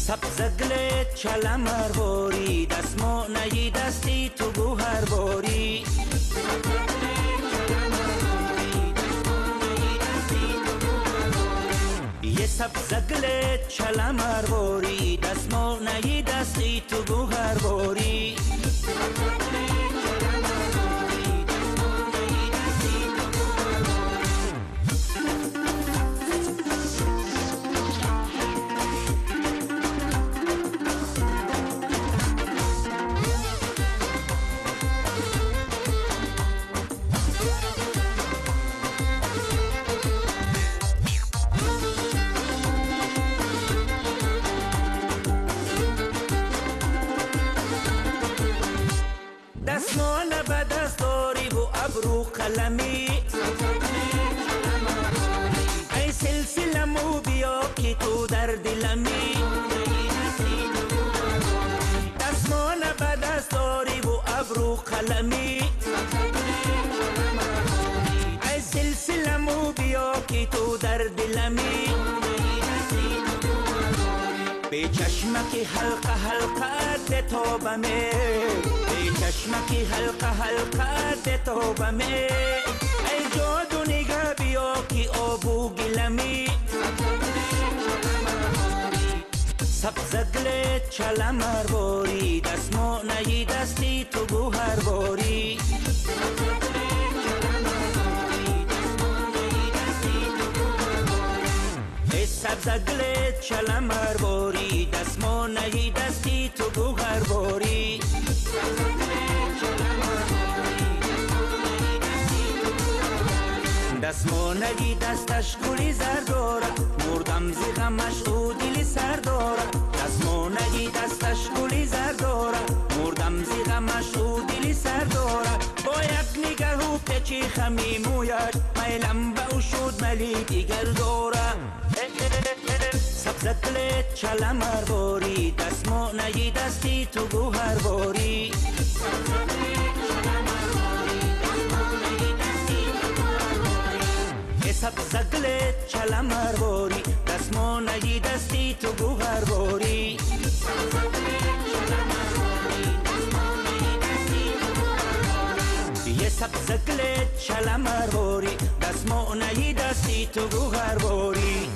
سبزگلت چلم هر باری دستمو نهی دستی تو گو هر باری یه سبزگلت چلم هر باری دستمو نهی دستی تو گو هر باری دستمان به دست داری و ابرو قلمی ای سلسلمو بیا که تو در دلمی دستمان به دست داری و ابرو قلمی ای سلسلمو بیا که تو در دلمی به چشمکی حلقه حلقه ده توبمه به چشمکی حلقه حلقه ده توبمه ای جادو نگه بیا که آبو گلمی سبزگلت چلم هر باری دستمو نهی دستی تو گو هر باری سبزگلت چلم هر باری دستمو نهی دستی تو گو هر باری دستمو نهی دستش گلی زر داره مردم زی غمش او دلی سر داره دستمو نهی دستش گلی زر داره مردم زی غمش او دلی سر داره باید نگه و پچی خمی موید میلم به او شد ملی دیگر داره سبزگلت چلم هر باری دستمو نهی دستی تو گو هر باری سبزگلت چلم هر باری دستمو نهی دستی تو گو هر باری یه سبزگلت چلم هر باری دستمو نهی دستی تو گو هر باری